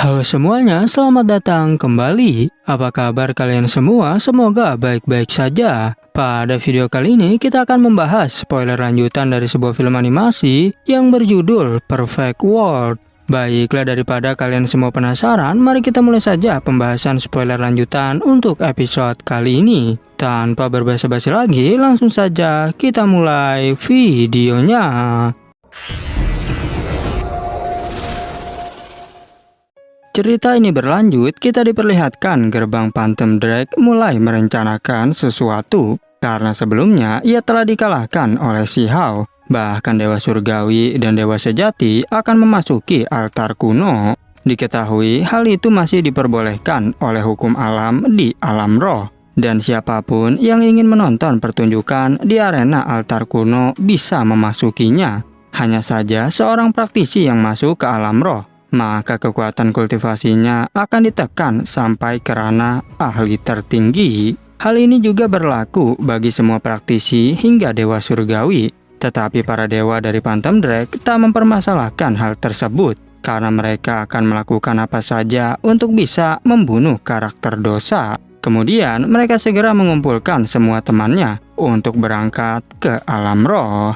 Halo semuanya, selamat datang kembali. Apa kabar kalian semua? Semoga baik-baik saja. Pada video kali ini kita akan membahas spoiler lanjutan dari sebuah film animasi yang berjudul Perfect World. Baiklah, daripada kalian semua penasaran, mari kita mulai saja pembahasan spoiler lanjutan untuk episode kali ini. Tanpa berbasa-basi lagi, langsung saja kita mulai videonya. Cerita ini berlanjut, kita diperlihatkan gerbang Phantom Drake mulai merencanakan sesuatu. Karena sebelumnya ia telah dikalahkan oleh Si Hao. Bahkan Dewa Surgawi dan Dewa Sejati akan memasuki altar kuno. Diketahui hal itu masih diperbolehkan oleh hukum alam di alam roh. Dan siapapun yang ingin menonton pertunjukan di arena altar kuno bisa memasukinya. Hanya saja seorang praktisi yang masuk ke alam roh, maka kekuatan kultivasinya akan ditekan sampai ke ranah ahli tertinggi. Hal ini juga berlaku bagi semua praktisi hingga Dewa Surgawi. Tetapi para dewa dari Phantom Drake tak mempermasalahkan hal tersebut, karena mereka akan melakukan apa saja untuk bisa membunuh karakter dosa. Kemudian mereka segera mengumpulkan semua temannya untuk berangkat ke alam roh.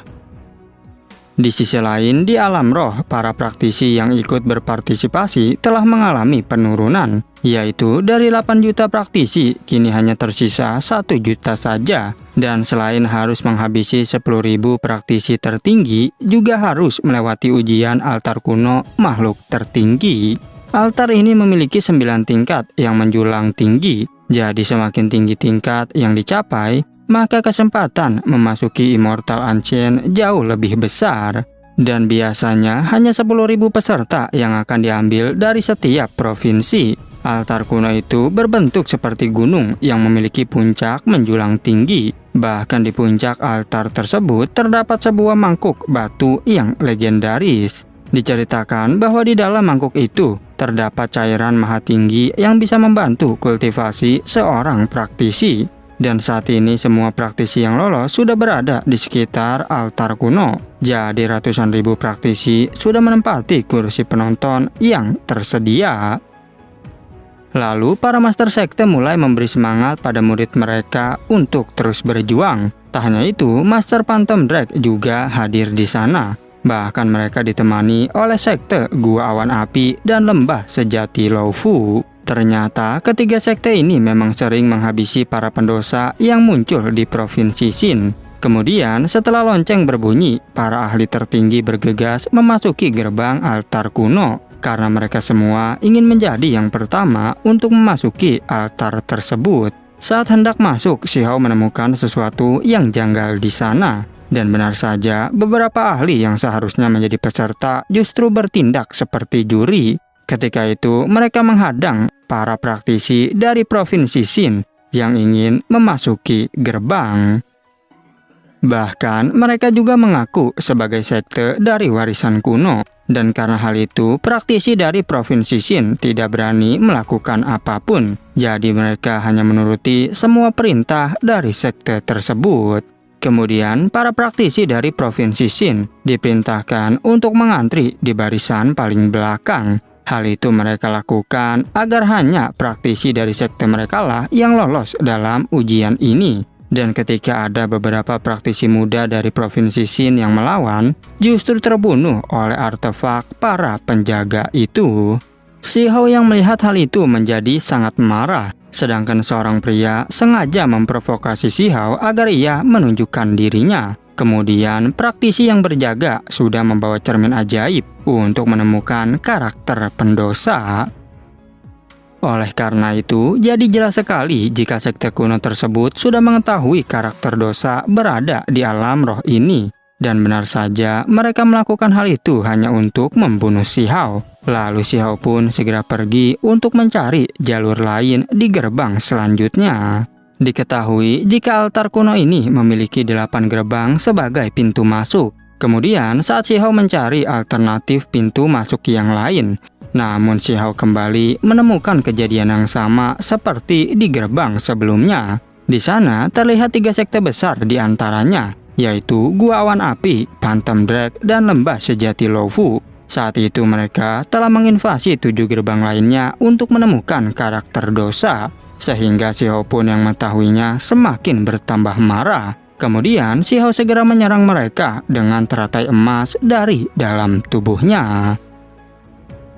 Di sisi lain, di alam roh, para praktisi yang ikut berpartisipasi telah mengalami penurunan, yaitu dari 8 juta praktisi, kini hanya tersisa 1 juta saja. Dan selain harus menghabisi 10.000 praktisi tertinggi, juga harus melewati ujian altar kuno makhluk tertinggi. Altar ini memiliki 9 tingkat yang menjulang tinggi, jadi semakin tinggi tingkat yang dicapai, maka kesempatan memasuki Immortal Ancient jauh lebih besar. Dan biasanya hanya 10.000 peserta yang akan diambil dari setiap provinsi. Altar kuno itu berbentuk seperti gunung yang memiliki puncak menjulang tinggi. Bahkan di puncak altar tersebut terdapat sebuah mangkuk batu yang legendaris. Diceritakan bahwa di dalam mangkuk itu terdapat cairan maha tinggi yang bisa membantu kultivasi seorang praktisi. Dan saat ini semua praktisi yang lolos sudah berada di sekitar altar kuno. Jadi ratusan ribu praktisi sudah menempati kursi penonton yang tersedia. Lalu para master sekte mulai memberi semangat pada murid mereka untuk terus berjuang. Tak hanya itu, Master Phantom Drake juga hadir di sana. Bahkan mereka ditemani oleh sekte Gua Awan Api dan Lembah Sejati Luofu. Ternyata ketiga sekte ini memang sering menghabisi para pendosa yang muncul di Provinsi Xin. Kemudian setelah lonceng berbunyi, para ahli tertinggi bergegas memasuki gerbang altar kuno. Karena mereka semua ingin menjadi yang pertama untuk memasuki altar tersebut. Saat hendak masuk, Si Hao menemukan sesuatu yang janggal di sana. Dan benar saja, beberapa ahli yang seharusnya menjadi peserta justru bertindak seperti juri. Ketika itu, mereka menghadang para praktisi dari Provinsi Xin yang ingin memasuki gerbang. Bahkan, mereka juga mengaku sebagai sekte dari warisan kuno. Dan karena hal itu, praktisi dari Provinsi Xin tidak berani melakukan apapun. Jadi mereka hanya menuruti semua perintah dari sekte tersebut. Kemudian, para praktisi dari Provinsi Xin diperintahkan untuk mengantri di barisan paling belakang. Hal itu mereka lakukan agar hanya praktisi dari sekte mereka lah yang lolos dalam ujian ini. Dan ketika ada beberapa praktisi muda dari Provinsi Xin yang melawan, justru terbunuh oleh artefak para penjaga itu. Si Hao yang melihat hal itu menjadi sangat marah. Sedangkan seorang pria sengaja memprovokasi Si Hao agar ia menunjukkan dirinya. Kemudian praktisi yang berjaga sudah membawa cermin ajaib untuk menemukan karakter pendosa. Oleh karena itu, jadi jelas sekali jika sekte kuno tersebut sudah mengetahui karakter dosa berada di alam roh ini. Dan benar saja mereka melakukan hal itu hanya untuk membunuh Si Hao. Lalu Si Hao pun segera pergi untuk mencari jalur lain di gerbang selanjutnya. Diketahui jika altar kuno ini memiliki 8 gerbang sebagai pintu masuk. Kemudian saat Si Hao mencari alternatif pintu masuk yang lain, namun Si Hao kembali menemukan kejadian yang sama seperti di gerbang sebelumnya. Di sana terlihat 3 sekte besar di antaranya, yaitu Gua Awan Api, Phantom Drake, dan Lembah Sejati Luofu. Saat itu mereka telah menginvasi 7 gerbang lainnya untuk menemukan karakter dosa, sehingga Xiao pun yang mengetahuinya semakin bertambah marah. Kemudian Xiao segera menyerang mereka dengan teratai emas dari dalam tubuhnya.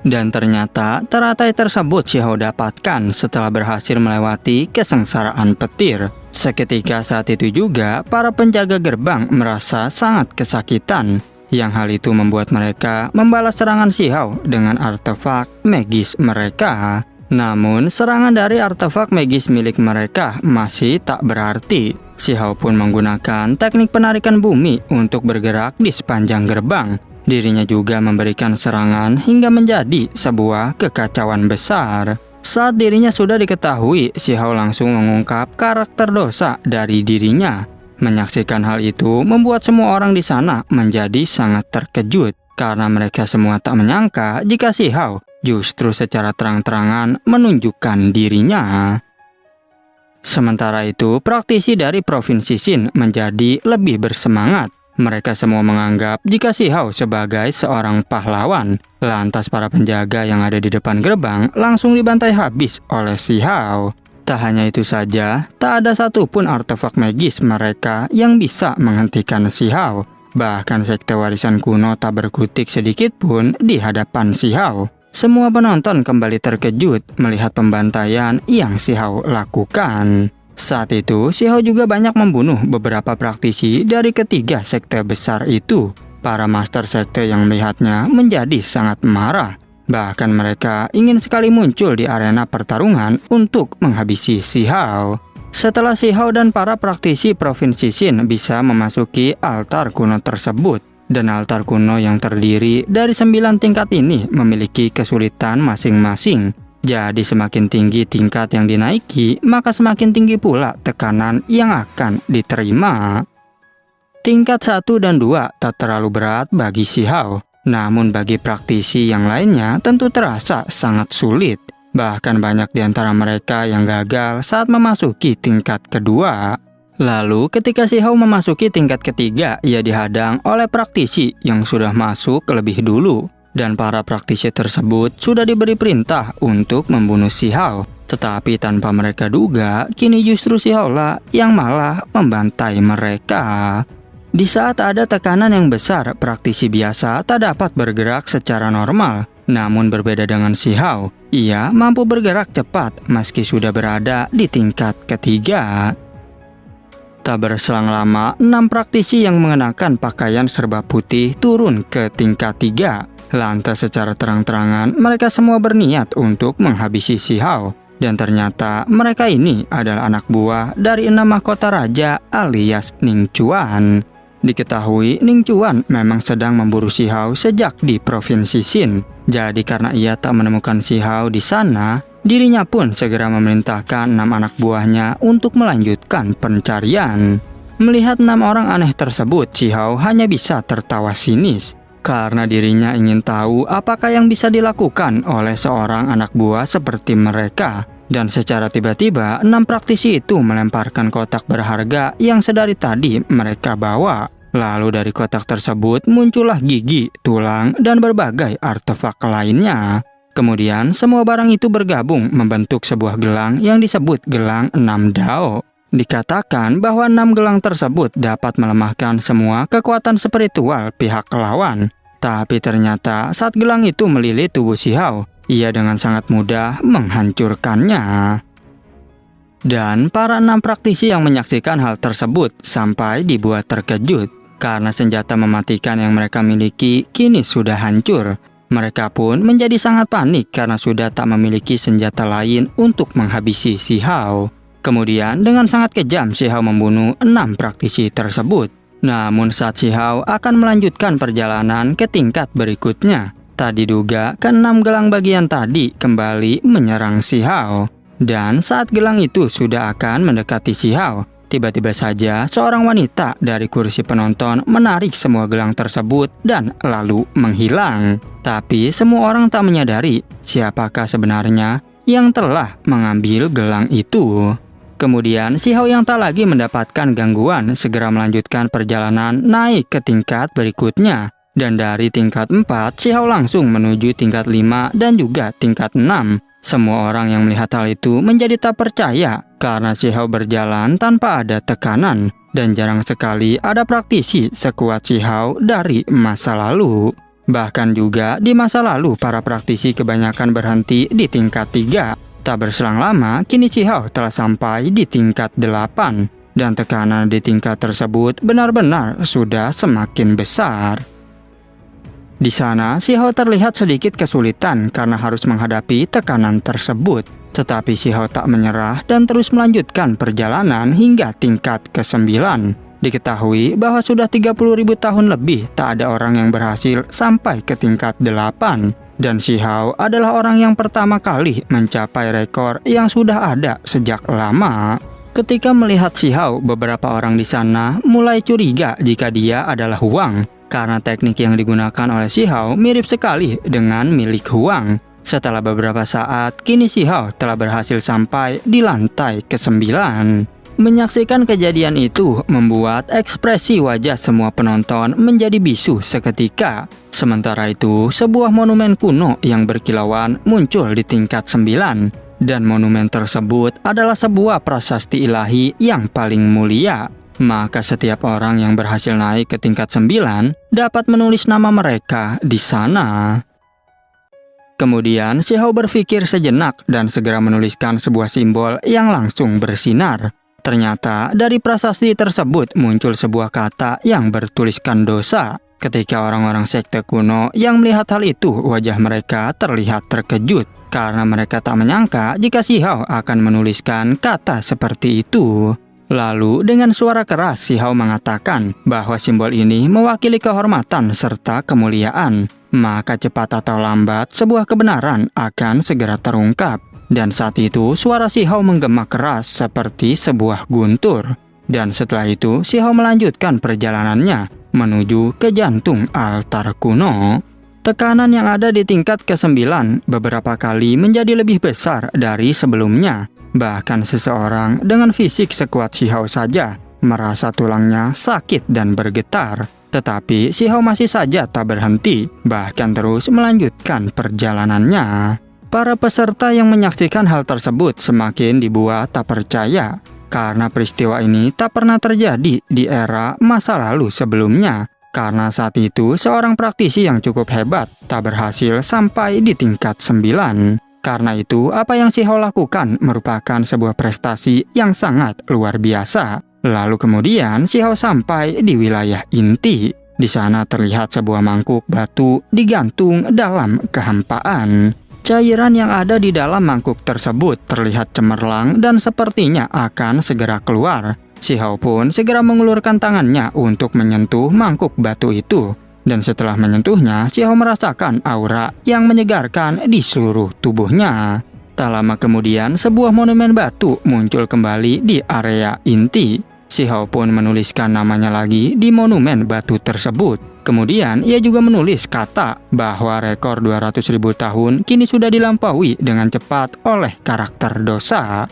Dan ternyata teratai tersebut Xiao dapatkan setelah berhasil melewati kesengsaraan petir. Seketika saat itu juga para penjaga gerbang merasa sangat kesakitan, yang hal itu membuat mereka membalas serangan Xiao dengan artefak magis mereka. Namun serangan dari artefak magis milik mereka masih tak berarti. Xiao pun menggunakan teknik penarikan bumi untuk bergerak di sepanjang gerbang. Dirinya juga memberikan serangan hingga menjadi sebuah kekacauan besar. Saat dirinya sudah diketahui, Xiao langsung mengungkap karakter dosa dari dirinya. Menyaksikan hal itu membuat semua orang di sana menjadi sangat terkejut, karena mereka semua tak menyangka jika Xiao justru secara terang-terangan menunjukkan dirinya. Sementara itu, praktisi dari Provinsi Xin menjadi lebih bersemangat. Mereka semua menganggap jika Xiao sebagai seorang pahlawan. Lantas para penjaga yang ada di depan gerbang langsung dibantai habis oleh Xiao. Tak hanya itu saja, tak ada satupun artefak magis mereka yang bisa menghentikan Xiao. Bahkan sekte warisan kuno tak berkutik sedikit pun di hadapan Xiao. Semua penonton kembali terkejut melihat pembantaian yang Xiao lakukan. Saat itu, Xiao juga banyak membunuh beberapa praktisi dari ketiga sekte besar itu. Para master sekte yang melihatnya menjadi sangat marah. Bahkan mereka ingin sekali muncul di arena pertarungan untuk menghabisi Xiao. Setelah Xiao dan para praktisi Provinsi Xin bisa memasuki altar kuno tersebut, dan altar kuno yang terdiri dari 9 tingkat ini memiliki kesulitan masing-masing. Jadi semakin tinggi tingkat yang dinaiki, maka semakin tinggi pula tekanan yang akan diterima. Tingkat 1 dan 2 tak terlalu berat bagi Xiao. Namun bagi praktisi yang lainnya tentu terasa sangat sulit. Bahkan banyak di antara mereka yang gagal saat memasuki tingkat kedua. Lalu ketika Xiao memasuki tingkat ketiga, ia dihadang oleh praktisi yang sudah masuk lebih dulu. Dan para praktisi tersebut sudah diberi perintah untuk membunuh Xiao. Tetapi tanpa mereka duga, kini justru Xiao lah yang malah membantai mereka. Di saat ada tekanan yang besar, praktisi biasa tak dapat bergerak secara normal. Namun berbeda dengan Xiao, ia mampu bergerak cepat meski sudah berada di tingkat ketiga. Tak berselang lama, 6 praktisi yang mengenakan pakaian serba putih turun ke tingkat 3. Lantas secara terang-terangan mereka semua berniat untuk menghabisi Xiao. Dan ternyata mereka ini adalah anak buah dari 6 mahkota raja alias Ning Chuan. Diketahui Ning Chuan memang sedang memburu Xiao sejak di Provinsi Xin. Jadi karena ia tak menemukan Xiao di sana, dirinya pun segera memerintahkan 6 anak buahnya untuk melanjutkan pencarian. Melihat 6 orang aneh tersebut, Xiao hanya bisa tertawa sinis. Karena dirinya ingin tahu apakah yang bisa dilakukan oleh seorang anak buah seperti mereka. Dan secara tiba-tiba, 6 praktisi itu melemparkan kotak berharga yang sedari tadi mereka bawa. Lalu dari kotak tersebut muncullah gigi, tulang, dan berbagai artefak lainnya. Kemudian semua barang itu bergabung membentuk sebuah gelang yang disebut gelang 6 Dao. Dikatakan bahwa 6 gelang tersebut dapat melemahkan semua kekuatan spiritual pihak lawan. Tapi ternyata saat gelang itu melilit tubuh Xiao, ia dengan sangat mudah menghancurkannya. Dan para 6 praktisi yang menyaksikan hal tersebut sampai dibuat terkejut. Karena senjata mematikan yang mereka miliki kini sudah hancur. Mereka pun menjadi sangat panik karena sudah tak memiliki senjata lain untuk menghabisi Xiao. Kemudian dengan sangat kejam Xiao membunuh 6 praktisi tersebut. Namun saat Xiao akan melanjutkan perjalanan ke tingkat berikutnya, tak diduga ke-6 gelang bagian tadi kembali menyerang Xiao. Dan saat gelang itu sudah akan mendekati Xiao, tiba-tiba saja seorang wanita dari kursi penonton menarik semua gelang tersebut dan lalu menghilang. Tapi semua orang tak menyadari siapakah sebenarnya yang telah mengambil gelang itu. Kemudian Xiao yang tak lagi mendapatkan gangguan segera melanjutkan perjalanan naik ke tingkat berikutnya. Dan dari tingkat 4, Si Hao langsung menuju tingkat 5 dan juga tingkat 6. Semua orang yang melihat hal itu menjadi tak percaya karena Si Hao berjalan tanpa ada tekanan. Dan jarang sekali ada praktisi sekuat Si Hao dari masa lalu. Bahkan juga di masa lalu para praktisi kebanyakan berhenti di tingkat 3. Tak berselang lama, kini Si Hao telah sampai di tingkat 8. Dan tekanan di tingkat tersebut benar-benar sudah semakin besar. Di sana, Si Hao terlihat sedikit kesulitan karena harus menghadapi tekanan tersebut. Tetapi Si Hao tak menyerah dan terus melanjutkan perjalanan hingga tingkat ke-9. Diketahui bahwa sudah 30.000 tahun lebih tak ada orang yang berhasil sampai ke tingkat 8. Dan Si Hao adalah orang yang pertama kali mencapai rekor yang sudah ada sejak lama. Ketika melihat Si Hao, beberapa orang di sana mulai curiga jika dia adalah Huang. Karena teknik yang digunakan oleh Si Hao mirip sekali dengan milik Huang. Setelah beberapa saat, kini Si Hao telah berhasil sampai di lantai ke-9. Menyaksikan kejadian itu membuat ekspresi wajah semua penonton menjadi bisu seketika. Sementara itu, sebuah monumen kuno yang berkilauan muncul di tingkat 9. Dan monumen tersebut adalah sebuah prasasti ilahi yang paling mulia. Maka setiap orang yang berhasil naik ke tingkat 9 dapat menulis nama mereka di sana. Kemudian Si Hao berpikir sejenak dan segera menuliskan sebuah simbol yang langsung bersinar. Ternyata dari prasasti tersebut muncul sebuah kata yang bertuliskan dosa. Ketika orang-orang sekte kuno yang melihat hal itu, wajah mereka terlihat terkejut. Karena mereka tak menyangka jika Si Hao akan menuliskan kata seperti itu. Lalu dengan suara keras Si Hao mengatakan bahwa simbol ini mewakili kehormatan serta kemuliaan. Maka cepat atau lambat sebuah kebenaran akan segera terungkap. Dan saat itu suara Si Hao menggema keras seperti sebuah guntur. Dan setelah itu Si Hao melanjutkan perjalanannya menuju ke jantung altar kuno. Tekanan yang ada di tingkat ke-9 beberapa kali menjadi lebih besar dari sebelumnya. Bahkan seseorang dengan fisik sekuat Si Hao saja merasa tulangnya sakit dan bergetar. Tetapi Si Hao masih saja tak berhenti, bahkan terus melanjutkan perjalanannya. Para peserta yang menyaksikan hal tersebut semakin dibuat tak percaya. Karena peristiwa ini tak pernah terjadi di era masa lalu sebelumnya. Karena saat itu seorang praktisi yang cukup hebat tak berhasil sampai di tingkat 9. Karena itu, apa yang Si Hao lakukan merupakan sebuah prestasi yang sangat luar biasa. Lalu kemudian Si Hao sampai di wilayah inti. Di sana terlihat sebuah mangkuk batu digantung dalam kehampaan. Cairan yang ada di dalam mangkuk tersebut terlihat cemerlang dan sepertinya akan segera keluar. Si Hao pun segera mengulurkan tangannya untuk menyentuh mangkuk batu itu. Dan setelah menyentuhnya, Si Hao merasakan aura yang menyegarkan di seluruh tubuhnya. Tak lama kemudian, sebuah monumen batu muncul kembali di area inti. Si Hao pun menuliskan namanya lagi di monumen batu tersebut. Kemudian, ia juga menulis kata bahwa rekor 200.000 tahun kini sudah dilampaui dengan cepat oleh karakter dosa.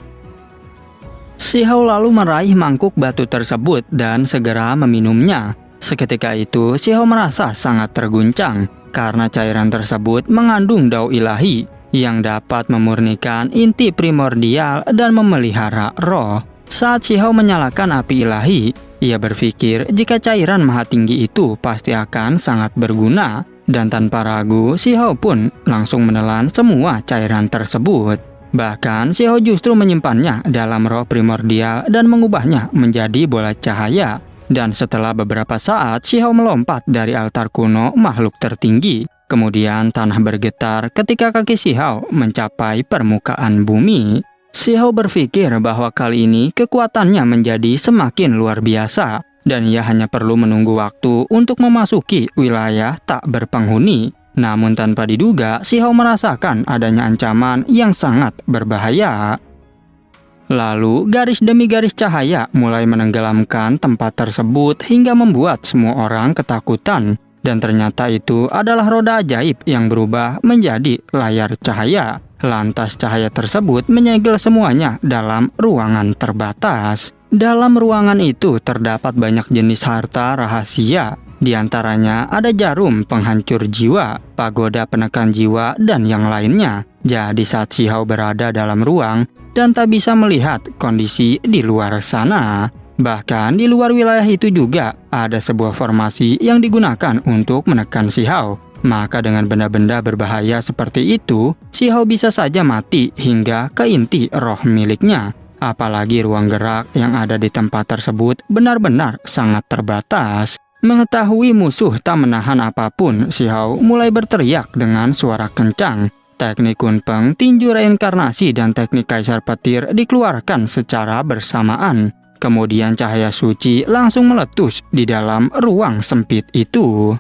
Si Hao lalu meraih mangkuk batu tersebut dan segera meminumnya. Seketika itu, Si Hao merasa sangat terguncang karena cairan tersebut mengandung dao ilahi yang dapat memurnikan inti primordial dan memelihara roh. Saat Si Hao menyalakan api ilahi, ia berpikir jika cairan maha tinggi itu pasti akan sangat berguna. Dan tanpa ragu, Si Hao pun langsung menelan semua cairan tersebut. Bahkan Si Hao justru menyimpannya dalam roh primordial dan mengubahnya menjadi bola cahaya. Dan setelah beberapa saat, Si Hao melompat dari altar kuno makhluk tertinggi. Kemudian tanah bergetar ketika kaki Si Hao mencapai permukaan bumi. Si Hao berpikir bahwa kali ini kekuatannya menjadi semakin luar biasa. Dan ia hanya perlu menunggu waktu untuk memasuki wilayah tak berpenghuni. Namun tanpa diduga, Si Hao merasakan adanya ancaman yang sangat berbahaya. Lalu garis demi garis cahaya mulai menenggelamkan tempat tersebut hingga membuat semua orang ketakutan. Dan ternyata itu adalah roda ajaib yang berubah menjadi layar cahaya. Lantas cahaya tersebut menyegel semuanya dalam ruangan terbatas. Dalam ruangan itu terdapat banyak jenis harta rahasia Di antaranya ada jarum penghancur jiwa, pagoda penekan jiwa, dan yang lainnya. Jadi saat Si Hao berada dalam ruang dan tak bisa melihat kondisi di luar sana. Bahkan di luar wilayah itu juga ada sebuah formasi yang digunakan untuk menekan Si Hao. Maka dengan benda-benda berbahaya seperti itu, Si Hao bisa saja mati hingga ke inti roh miliknya. Apalagi ruang gerak yang ada di tempat tersebut benar-benar sangat terbatas. Mengetahui musuh tak menahan apapun, Si Hao mulai berteriak dengan suara kencang. Teknik Kunpeng, tinju reinkarnasi, dan teknik kaisar petir dikeluarkan secara bersamaan. Kemudian cahaya suci langsung meletus di dalam ruang sempit itu.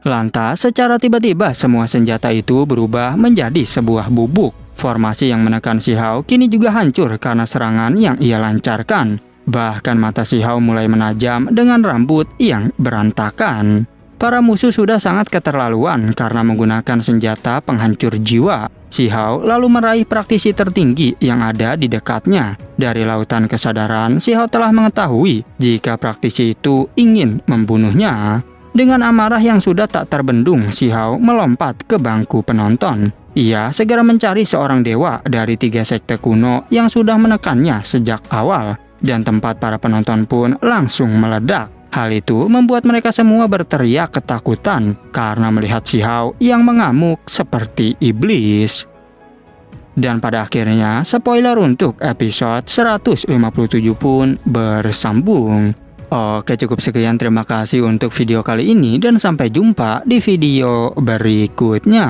Lantas, secara tiba-tiba semua senjata itu berubah menjadi sebuah bubuk. Formasi yang menekan Si Hao kini juga hancur karena serangan yang ia lancarkan. Bahkan mata Si Hao mulai menajam dengan rambut yang berantakan. Para musuh sudah sangat keterlaluan karena menggunakan senjata penghancur jiwa. Si Hao lalu meraih praktisi tertinggi yang ada di dekatnya. Dari lautan kesadaran, Si Hao telah mengetahui jika praktisi itu ingin membunuhnya. Dengan amarah yang sudah tak terbendung, Si Hao melompat ke bangku penonton. Ia segera mencari seorang dewa dari 3 sekte kuno yang sudah menekannya sejak awal. Dan tempat para penonton pun langsung meledak. Hal itu membuat mereka semua berteriak ketakutan karena melihat Si Hao yang mengamuk seperti iblis. Dan pada akhirnya, spoiler untuk episode 157 pun bersambung. Oke, cukup sekian, terima kasih untuk video kali ini dan sampai jumpa di video berikutnya.